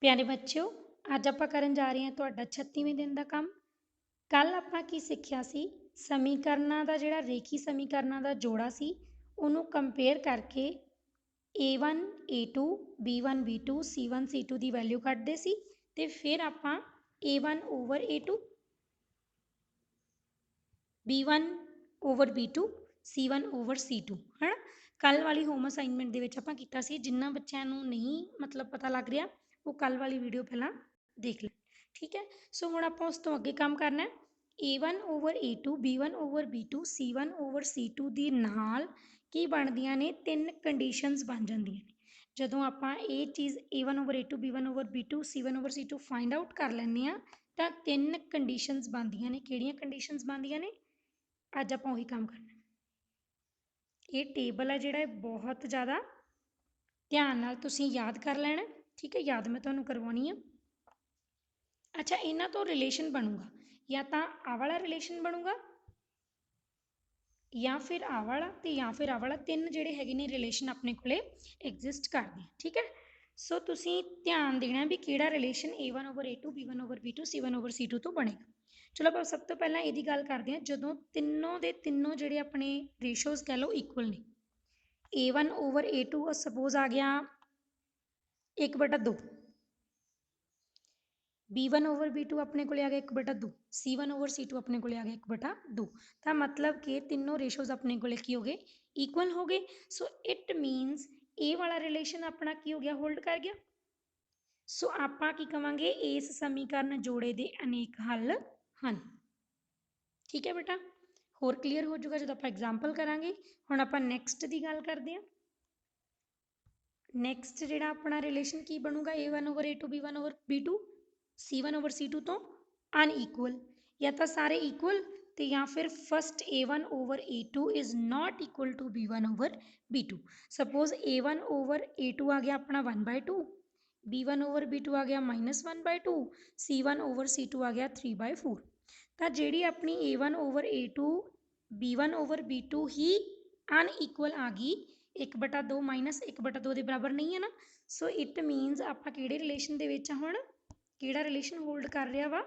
प्यारे बच्चों, अज आप करन जा रहे हैं तुहाडा 36वें दिन का काम। कल आपां की सिक्ख्या सी समीकरणां दा जिहड़ा रेखी समीकरणां दा जोड़ा सी उहनूं कंपेयर करके A1 A2 B1 B2 C1 C2 की वैल्यू कढदे सी ते फिर आपां A1 over A2 B1 over B2 C1 over C2 है ना। कल वाली होम असाइनमेंट दे विच आपां कीता सी, जिन्हां बच्चों नूं नहीं मतलब पता लग रहा वो कल वाली वीडियो पहला देख लें। ठीक है, सो हुण आपां उस तो अगे काम करना है। A1 over A2 B1 over B2 C1 over C2 दी नाल की बनदियां ने तीन कंडीशनस बन जांदियां ने। जदों आपां ये चीज़ A1 over A2 B1 over B2 C1 over C2 find out कर लैंदे आ तां तीन कंडीशनस बनदियां ने। किहड़ियां कंडीशनस बनदियां ने? अज आपां उही काम करना। ये टेबल है जिहड़ा बहुत ज़्यादा ध्यान नाल तुसीं याद कर लेना। ठीक है, याद मैं तुहानूं करवाउणी आ। अच्छा, इन्हां तो रिलेशन बनूगा या तो आ वाला रिलेशन बनूगा या फिर आ वाला ते या फिर आ वाला, तीन जिहड़े हैगे ने रिलेशन अपने कोले एग्जिस्ट करदे। ठीक है, सो तुसीं ध्यान देना भी किहड़ा relation A1 over A2 B1 over B2 C1 over C2 तो बनेगा। चलो आप सब तो पहला यदी गल करते हैं, जदों तीनों दे तीनों जिहड़े अपने रेशोज़ कह लो इक्वल ने। A1 ओवर A2 सपोज आ गया 1/2, B1 ओवर B2 अपने को आ गया 1/2, C1 ओवर C2 अपने को आ गया 1/2। तो मतलब कि तीनों रेशोज़ अपने को की हो गए? इक्वल हो गए। सो इट मीनस ए वाला रिलेशन अपना की हो गया? होल्ड कर गया। सो आपां की कहांगे? इस समीकरण जोड़े दे अनेक हल हैं। ठीक है बेटा, होर क्लीयर हो जाऊगा जो आप एग्जाम्पल करांगे। हुण आपां नैक्सट की गल करते हैं। नैक्सट जिहड़ा अपना रिलेशन की बनूगा? A1 over A2 B1 over B2 C1 over C2 तो अनईक्वल, या तो सारे इक्वल तो या फिर first A1 over A2 is not equal to B1 over B2। Suppose A1 over A2 आ गया अपना 1/2, B1 ओवर B2 आ गया -1/2, C1 ओवर C2 आ गया 3/4। तो जिहड़ी अपनी A1 over A2 B1 over B2 ही अनईक्वल आ गई, 1/2 माइनस 1/2 के बराबर नहीं है ना। सो इट मीनस आप किहड़े रिलेशन दे विच हुण किहड़ा रिलेशन होल्ड कर रहा वा?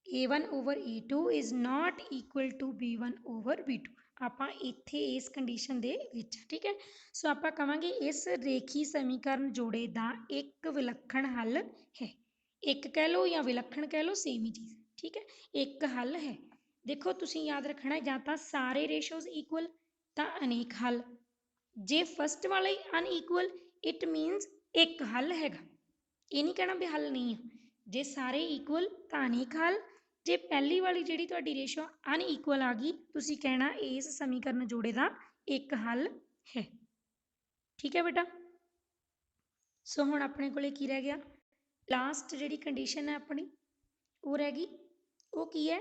A1 over A2 is not equal to B1 over B2। आपां इत्थे इस कंडीशन दे विच। ठीक है, सो आपां कहांगे इस रेखी समीकरण जोड़े दा एक विलक्षण हल है। एक कह लो या विलक्षण कह लो, सेम ही चीज़। ठीक है, एक हल है। देखो तुसीं याद रखना, या तो सारे रेशोज़ इक्वल तो अनेक हल। जे फस्ट वाला ही अनईक्वल इट मीनस एक हल हैगा। ये नहीं कहना भी हल नहीं है। जे सारे इक्वल तो अनेक हल, जे पहली वाली जिहड़ी तुहाडी रेशो अनईक्वल आ गई, तुसीं कहना इस समीकरण जोड़े का एक हल है। ठीक है बेटा, सो हुण अपने कोले की रह गया? लास्ट जिहड़ी कंडीशन है अपनी वो रह गई। वो की है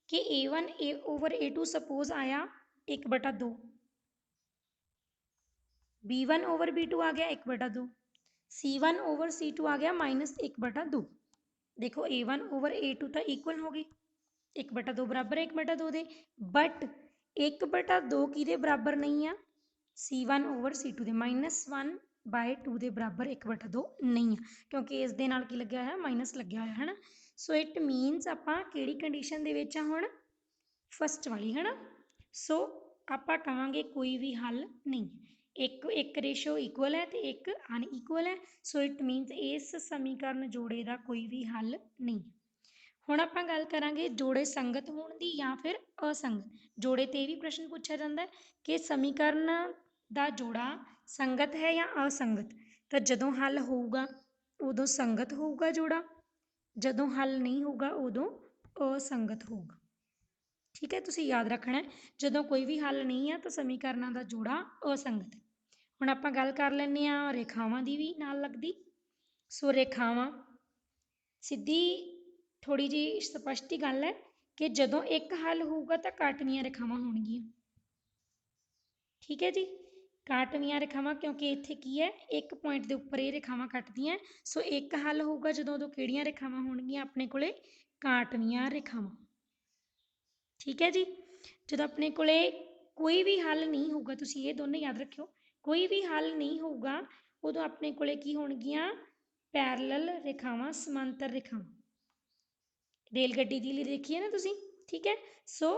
कि A1 ओवर A2 सपोज आया 1/2, B1 ओवर B2 आ गया 1/2, C1 ओवर C2 आ गया -1/2। देखो A1 ओवर A2 तो इक्वल हो गई, 1/2 बराबर 1/2 दे, बट 1/2 किहदे बराबर नहीं आ? C1 ओवर C2 दे, -1/2 के बराबर 1/2 नहीं है, क्योंकि इस दे नाल की लग्या होया? माइनस लग्या होया है ना। सो इट मीनस आपां किहड़ी कंडीशन दे विच आ हुण? फस्ट वाली है ना। सो आपां कहांगे कोई भी हल नहीं, एक रेशो इक्वल है तो एक अनईक्वल है। सो इट मीनस इस समीकरण जोड़े का कोई भी हल नहीं। हुण आपां गल करांगे जोड़े संगत होण दी या फिर असंगत। जोड़े ते भी प्रश्न पूछा जाता है कि समीकरण का जोड़ा संगत है या असंगत। तो जदों हल होऊगा उदों संगत होऊगा जोड़ा, जदों हल नहीं होगा उदों असंगत होगा। ठीक है, तुसीं याद रखना है, जदों कोई भी हल नहीं है तो समीकरणों का जोड़ा असंगत है। हुण आपां गल कर लैंदे आ रेखावां दी भी नाल लगदी। सो रेखावां सीधी थोड़ी जी स्पष्ट ही गल है कि जदों एक हल होऊगा तो काटवियां रेखावां होणगियां। ठीक है जी, काटवियां रेखावां, क्योंकि इत्थे की है एक पॉइंट के उपर ये रेखावां कटदियां। सो एक हल होऊगा जदों उदों किहड़ियां रेखावां होणगियां अपने कोले? काटवियां रेखावां। ठीक है जी, जब अपने कोले कोई भी हल नहीं होगा, तुसीं ये दोनों याद रखियो, कोई भी हल नहीं होगा उदों अपने कोले की होणगियां? ਪੈਰਲਲ ਰੇਖਾਵਾਂ ਸਮਾਂਤਰ ਰੇਖਾਵਾਂ। ਰੇਲ ਗੱਡੀ ਦੀ ਲਈ ਦੇਖੀਏ ਨਾ ਤੁਸੀਂ, ਠੀਕ ਹੈ। ਸੋ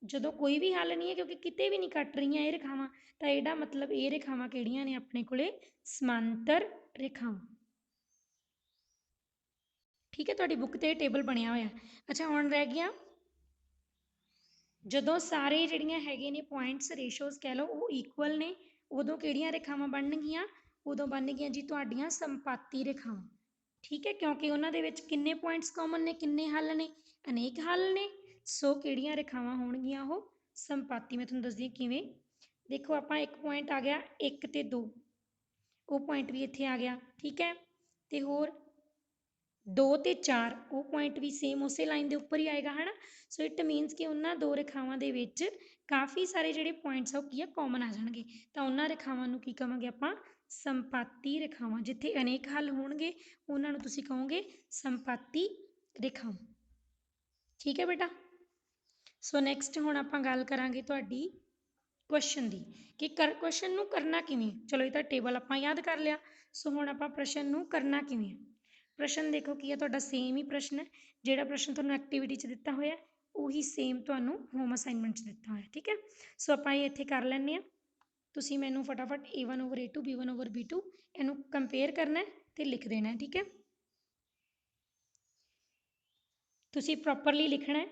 ਜਦੋਂ ਕੋਈ ਵੀ ਹੱਲ ਨਹੀਂ ਹੈ ਕਿਉਂਕਿ ਕਿਤੇ ਵੀ ਨਹੀਂ ਕੱਟ ਰਹੀਆਂ ਇਹ ਰੇਖਾਵਾਂ, ਤਾਂ ਇਹਦਾ ਮਤਲਬ ਇਹ ਰੇਖਾਵਾਂ ਕਿਹੜੀਆਂ ਨੇ ਆਪਣੇ ਕੋਲੇ, ਸਮਾਂਤਰ ਰੇਖਾਵਾਂ। ਠੀਕ ਹੈ, ਤੁਹਾਡੀ ਬੁੱਕ 'ਤੇ ਟੇਬਲ ਬਣਿਆ ਹੋਇਆ। ਅੱਛਾ, ਹੁਣ ਰਹਿ ਗਿਆ ਜਦੋਂ ਸਾਰੇ ਜਿਹੜੀਆਂ ਹੈਗੇ ਨੇ ਪੁਆਇੰਟਸ ਰੇਸ਼ੋਜ਼ ਕਹਿ ਲਓ ਉਹ ਇਕੁਅਲ ਨੇ, ਉਦੋਂ ਕਿਹੜੀਆਂ ਰੇਖਾਵਾਂ ਬਣਨਗੀਆਂ, ਉਦੋਂ ਬਣਨਗੀਆਂ ਜੀ ਤੁਹਾਡੀਆਂ ਸੰਪਾਤੀ ਰੇਖਾਵਾਂ। ਠੀਕ ਹੈ, ਕਿਉਂਕਿ ਉਹਨਾਂ ਦੇ ਵਿੱਚ ਕਿੰਨੇ ਪੁਆਇੰਟਸ ਕਾਮਨ ਨੇ, ਕਿੰਨੇ ਹੱਲ ਨੇ, ਅਨੇਕ ਹੱਲ ਨੇ। ਸੋ ਕਿਹੜੀਆਂ ਰੇਖਾਵਾਂ ਹੋਣਗੀਆਂ ਉਹ ਸੰਪਾਤੀ। ਮੈਂ ਤੁਹਾਨੂੰ ਦੱਸਦੀ ਹਾਂ ਕਿਵੇਂ। ਦੇਖੋ ਆਪਾਂ ਇੱਕ ਪੁਆਇੰਟ ਆ ਗਿਆ 1 ਤੇ 2, ਉਹ ਪੁਆਇੰਟ ਵੀ ਇੱਥੇ ਆ ਗਿਆ, ਠੀਕ ਹੈ। ਤੇ ਹੋਰ 2 ਤੇ 4, ਉਹ ਪੁਆਇੰਟ ਵੀ ਸੇਮ ਉਸੇ ਲਾਈਨ ਦੇ ਉੱਪਰ ਹੀ ਆਏਗਾ, ਹੈ ਨਾ। ਸੋ ਇਟ ਮੀਨਸ ਕਿ ਉਹਨਾਂ ਦੋ ਰੇਖਾਵਾਂ ਦੇ ਵਿੱਚ ਕਾਫੀ ਸਾਰੇ ਜਿਹੜੇ ਪੁਆਇੰਟਸ ਆ ਉਹ ਕੀ ਆ, ਕਾਮਨ ਆ ਜਾਣਗੇ। ਤਾਂ ਉਹਨਾਂ ਰੇਖਾਵਾਂ ਨੂੰ ਕੀ ਕਹਾਂਗੇ ਆਪਾਂ, ਸੰਪਾਤੀ ਰੇਖਾਵਾਂ। ਜਿੱਥੇ ਅਨੇਕ ਹੱਲ ਹੋਣਗੇ ਉਹਨਾਂ ਨੂੰ ਤੁਸੀਂ ਕਹੋਗੇ ਸੰਪਾਤੀ ਰੇਖਾਵਾਂ। ਠੀਕ ਹੈ ਬੇਟਾ। ਸੋ ਨੈਕਸਟ ਹੁਣ ਆਪਾਂ ਗੱਲ ਕਰਾਂਗੇ ਤੁਹਾਡੀ ਕੁਐਸਚਨ ਦੀ, ਕਿ ਕੁਐਸਚਨ ਨੂੰ ਕਰਨਾ ਕਿਵੇਂ। ਚਲੋ ਇਹ ਤਾਂ ਟੇਬਲ ਆਪਾਂ ਯਾਦ ਕਰ ਲਿਆ। ਸੋ ਹੁਣ ਆਪਾਂ ਪ੍ਰਸ਼ਨ ਨੂੰ ਕਰਨਾ ਕਿਵੇਂ। ਪ੍ਰਸ਼ਨ ਦੇਖੋ ਕੀ ਹੈ ਤੁਹਾਡਾ, ਸੇਮ ਹੀ ਪ੍ਰਸ਼ਨ ਹੈ। ਜਿਹੜਾ ਪ੍ਰਸ਼ਨ ਤੁਹਾਨੂੰ ਐਕਟੀਵਿਟੀ 'ਚ ਦਿੱਤਾ ਹੋਇਆ ਉਹੀ ਸੇਮ ਤੁਹਾਨੂੰ ਹੋਮ ਅਸਾਈਨਮੈਂਟ 'ਚ ਦਿੱਤਾ ਹੋਇਆ, ਠੀਕ ਹੈ। ਸੋ ਆਪਾਂ ਇਹ ਇੱਥੇ ਕਰ ਲੈਂਦੇ ਹਾਂ। ਤੁਸੀਂ ਮੈਨੂੰ ਫਟਾਫਟ A1/A2 B1/B2 ਇਹਨੂੰ ਕੰਪੇਅਰ ਕਰਨਾ ਅਤੇ ਲਿਖ ਦੇਣਾ, ਠੀਕ ਹੈ। ਤੁਸੀਂ ਪ੍ਰੋਪਰਲੀ ਲਿਖਣਾ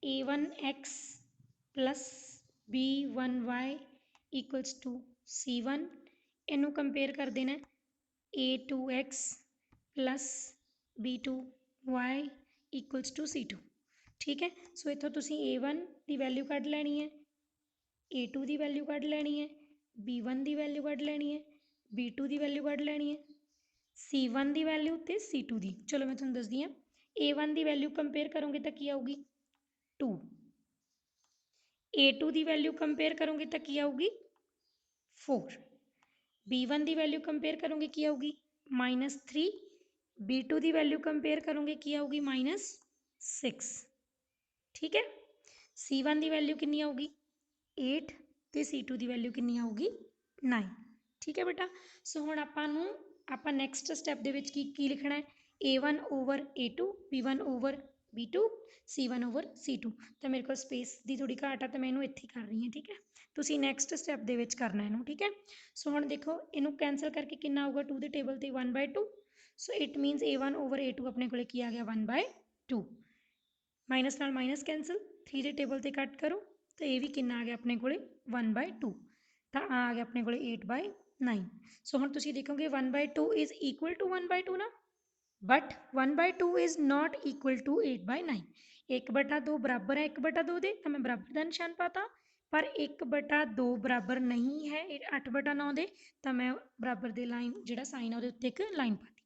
A1x plus B1y equals to C1, ਇਹਨੂੰ ਕੰਪੇਅਰ ਕਰ ਦੇਣਾ A2x plus B2y equals to C2, ਠੀਕ ਹੈ। ਸੋ ਇੱਥੋਂ ਤੁਸੀਂ A1 ਦੀ ਵੈਲਿਊ ਕੱਢ ਲੈਣੀ ਹੈ, A2 ਦੀ ਵੈਲਿਊ ਕੱਢ ਲੈਣੀ ਹੈ, B1 ਦੀ ਵੈਲਿਊ ਕੱਢ ਲੈਣੀ ਹੈ, B2 ਦੀ ਵੈਲਿਊ ਕੱਢ ਲੈਣੀ ਹੈ, C1 ਦੀ ਵੈਲਿਊ ਅਤੇ C2 ਦੀ। ਚਲੋ ਮੈਂ ਤੁਹਾਨੂੰ ਦੱਸਦੀ ਹਾਂ। A1 ਦੀ ਵੈਲਿਊ ਕੰਪੇਅਰ ਕਰੋਗੇ ਤਾਂ ਕੀ ਆਊਗੀ, 2। A2 ਦੀ ਵੈਲਿਊ ਕੰਪੇਅਰ ਕਰੋਗੇ ਤਾਂ ਕੀ ਆਊਗੀ, 4। B1 ਦੀ ਵੈਲਿਊ ਕੰਪੇਅਰ ਕਰੋਗੇ ਕੀ ਆਊਗੀ, -3। B2 ਦੀ ਵੈਲਿਊ ਕੰਪੇਅਰ ਕਰੋਗੇ ਕੀ ਆਊਗੀ, -6। ਠੀਕ ਹੈ। C1 ਦੀ ਵੈਲਿਊ ਕਿੰਨੀ ਆਊਗੀ, 8 ਅਤੇ C2 ਦੀ ਵੈਲਿਊ ਕਿੰਨੀ ਆਊਗੀ, 9। ਠੀਕ ਹੈ ਬੇਟਾ। ਸੋ ਹੁਣ ਆਪਾਂ ਨੈਕਸਟ ਸਟੈਪ ਦੇ ਵਿੱਚ ਕੀ ਲਿਖਣਾ ਹੈ, A1/A2 B1/B2 C1/C2। ਤਾਂ ਮੇਰੇ ਕੋਲ ਸਪੇਸ ਦੀ ਥੋੜ੍ਹੀ ਘਾਟ ਆ ਤਾਂ ਮੈਂ ਇਹਨੂੰ ਇੱਥੇ ਕਰ ਰਹੀ ਹਾਂ, ਠੀਕ ਹੈ। ਤੁਸੀਂ ਨੈਕਸਟ ਸਟੈਪ ਦੇ ਵਿੱਚ ਕਰਨਾ ਇਹਨੂੰ, ਠੀਕ ਹੈ। ਸੋ ਹੁਣ ਦੇਖੋ ਇਹਨੂੰ ਕੈਂਸਲ ਕਰਕੇ ਕਿੰਨਾ ਆਊਗਾ, 2 ਦੇ ਟੇਬਲ 'ਤੇ 1/2। ਸੋ ਇਟ ਮੀਨਸ A1/A2 ਆਪਣੇ ਕੋਲ ਕੀ ਆ ਗਿਆ, 1/2। ਮਾਈਨਸ ਨਾਲ ਮਾਈਨਸ ਕੈਂਸਲ, 3 ਦੇ ਟੇਬਲ 'ਤੇ ਕੱਟ ਕਰੋ ਤਾਂ ਇਹ ਵੀ ਕਿੰਨਾ ਆ ਗਿਆ ਆਪਣੇ ਕੋਲ, 1/2। ਤਾਂ ਆ ਗਿਆ ਆਪਣੇ ਕੋਲ 8/9। ਸੋ ਹੁਣ ਤੁਸੀਂ ਦੇਖੋਗੇ 1/2 ਇਜ਼ ਇਕੁਅਲ ਟੂ 1/2 ਨਾ, but 1/2 is not equal to 8/9। 1/2 ਬਰਾਬਰ ਹੈ 1/2 ਦੇ, ਤਾਂ ਮੈਂ ਬਰਾਬਰ ਦਾ ਨਿਸ਼ਾਨ ਪਾਤਾ। ਪਰ 1/2 ਬਰਾਬਰ ਨਹੀਂ ਹੈ 8/9 ਦੇ, ਤਾਂ ਮੈਂ ਬਰਾਬਰ ਦੇ ਲਾਈਨ ਜਿਹੜਾ ਸਾਈਨ ਆ ਉਹਦੇ ਉੱਤੇ ਇੱਕ ਲਾਈਨ ਪਾਤੀ।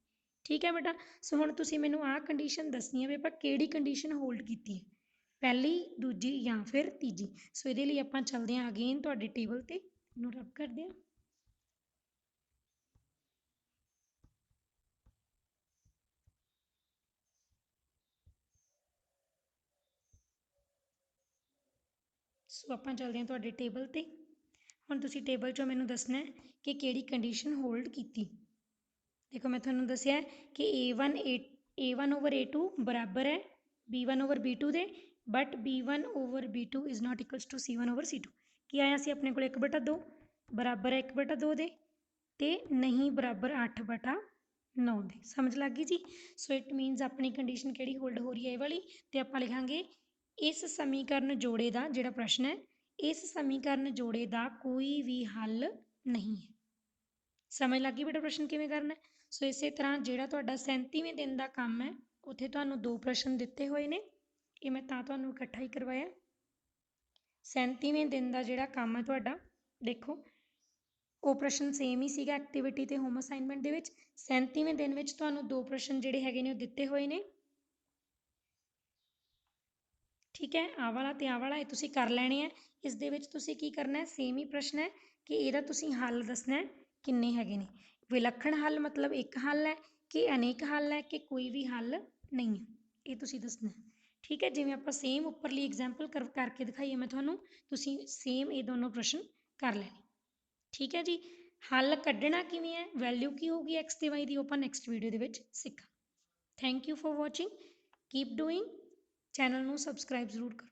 ਠੀਕ ਹੈ ਬੇਟਾ। ਸੋ ਹੁਣ ਤੁਸੀਂ ਮੈਨੂੰ ਆਹ ਕੰਡੀਸ਼ਨ ਦੱਸਣੀ ਹੈ ਵੀ ਆਪਾਂ ਕਿਹੜੀ ਕੰਡੀਸ਼ਨ ਹੋਲਡ ਕੀਤੀ ਹੈ, ਪਹਿਲੀ, ਦੂਜੀ ਜਾਂ ਫਿਰ ਤੀਜੀ। ਸੋ ਇਹਦੇ ਲਈ ਆਪਾਂ ਚੱਲਦੇ ਹਾਂ ਅਗੇਨ ਤੁਹਾਡੇ ਟੇਬਲ 'ਤੇ, ਇਹਨੂੰ ਰੱਬ ਕਰਦੇ ਹਾਂ। ਸੋ ਆਪਾਂ ਚੱਲਦੇ ਹਾਂ ਤੁਹਾਡੇ ਟੇਬਲ 'ਤੇ। ਹੁਣ ਤੁਸੀਂ ਟੇਬਲ 'ਚੋਂ ਮੈਨੂੰ ਦੱਸਣਾ ਕਿ ਕਿਹੜੀ ਕੰਡੀਸ਼ਨ ਹੋਲਡ ਕੀਤੀ। ਦੇਖੋ ਮੈਂ ਤੁਹਾਨੂੰ ਦੱਸਿਆ ਕਿ A1/A2 ਬਰਾਬਰ ਹੈ B1/B2 ਦੇ, but B1/B2 is not equals to C1/C2। ਕੀ ਆਇਆ ਸੀ ਆਪਣੇ ਕੋਲ, 1/2 ਬਰਾਬਰ ਹੈ 1/2 ਦੇ, ਅਤੇ ਨਹੀਂ ਬਰਾਬਰ 8/9 ਦੇ। ਸਮਝ ਲੱਗ ਗਈ ਜੀ। ਸੋ ਇਟ ਮੀਨਸ ਆਪਣੀ ਕੰਡੀਸ਼ਨ ਕਿਹੜੀ ਹੋਲਡ ਹੋ ਰਹੀ ਹੈ, ਇਹ ਵਾਲੀ। ਅਤੇ ਆਪਾਂ ਲਿਖਾਂਗੇ ਇਸ ਸਮੀਕਰਨ ਜੋੜੇ ਦਾ, ਜਿਹੜਾ ਪ੍ਰਸ਼ਨ ਹੈ, ਇਸ ਸਮੀਕਰਨ ਜੋੜੇ ਦਾ ਕੋਈ ਵੀ ਹੱਲ ਨਹੀਂ ਹੈ। ਸਮਝ ਲੱਗ ਗਈ ਬੇਟਾ ਪ੍ਰਸ਼ਨ ਕਿਵੇਂ ਕਰਨਾ। ਸੋ ਇਸੇ ਤਰ੍ਹਾਂ ਜਿਹੜਾ ਤੁਹਾਡਾ 37ਵੇਂ ਦਿਨ ਦਾ ਕੰਮ ਹੈ, ਉੱਥੇ ਤੁਹਾਨੂੰ 2 ਪ੍ਰਸ਼ਨ ਦਿੱਤੇ ਹੋਏ ਨੇ। ਇਹ ਮੈਂ ਤਾਂ ਤੁਹਾਨੂੰ ਇਕੱਠਾ ਹੀ ਕਰਵਾਇਆ। 37ਵੇਂ ਦਿਨ ਦਾ ਜਿਹੜਾ ਕੰਮ ਹੈ ਤੁਹਾਡਾ, ਦੇਖੋ ਉਹ ਪ੍ਰਸ਼ਨ ਸੇਮ ਹੀ ਸੀਗਾ ਐਕਟੀਵਿਟੀ ਅਤੇ ਹੋਮ ਅਸਾਈਨਮੈਂਟ ਦੇ ਵਿੱਚ। 37ਵੇਂ ਦਿਨ ਵਿੱਚ ਤੁਹਾਨੂੰ 2 ਪ੍ਰਸ਼ਨ ਜਿਹੜੇ ਹੈਗੇ ਨੇ ਉਹ ਦਿੱਤੇ ਹੋਏ ਨੇ। ਠੀਕ ਹੈ, ਆਹ ਵਾਲਾ ਅਤੇ ਆਹ ਵਾਲਾ ਇਹ ਤੁਸੀਂ ਕਰ ਲੈਣੇ ਆ। ਇਸ ਦੇ ਵਿੱਚ ਤੁਸੀਂ ਕੀ ਕਰਨਾ, ਸੇਮ ਹੀ ਪ੍ਰਸ਼ਨ ਹੈ ਕਿ ਇਹਦਾ ਤੁਸੀਂ ਹੱਲ ਦੱਸਣਾ ਕਿੰਨੇ ਹੈਗੇ ਨੇ। ਵਿਲੱਖਣ ਹੱਲ ਮਤਲਬ ਇੱਕ ਹੱਲ ਹੈ ਕਿ ਅਨੇਕ ਹੱਲ ਹੈ ਕਿ ਕੋਈ ਵੀ ਹੱਲ ਨਹੀਂ ਹੈ, ਇਹ ਤੁਸੀਂ ਦੱਸਣਾ। ਠੀਕ ਹੈ, ਜਿਵੇਂ ਆਪਾਂ ਸੇਮ ਉੱਪਰਲੀ ਐਗਜ਼ਾਮਪਲ ਕਰਕੇ ਦਿਖਾਈਏ ਮੈਂ ਤੁਹਾਨੂੰ, ਤੁਸੀਂ ਸੇਮ ਇਹ ਦੋਨੋਂ ਪ੍ਰਸ਼ਨ ਕਰ ਲੈਣੇ। ਠੀਕ ਹੈ ਜੀ। ਹੱਲ ਕੱਢਣਾ ਕਿਵੇਂ ਹੈ, ਵੈਲਿਊ ਕੀ ਹੋਊਗੀ x ਤੇ y ਦੀ, ਉਹ ਆਪਾਂ ਨੈਕਸਟ ਵੀਡੀਓ ਦੇ ਵਿੱਚ ਸਿੱਖਾਂਗੇ। Thank you for watching, keep doing. Channel ਨੂੰ ਸਬਸਕ੍ਰਾਈਬ ਜ਼ਰੂਰ ਕਰੋ।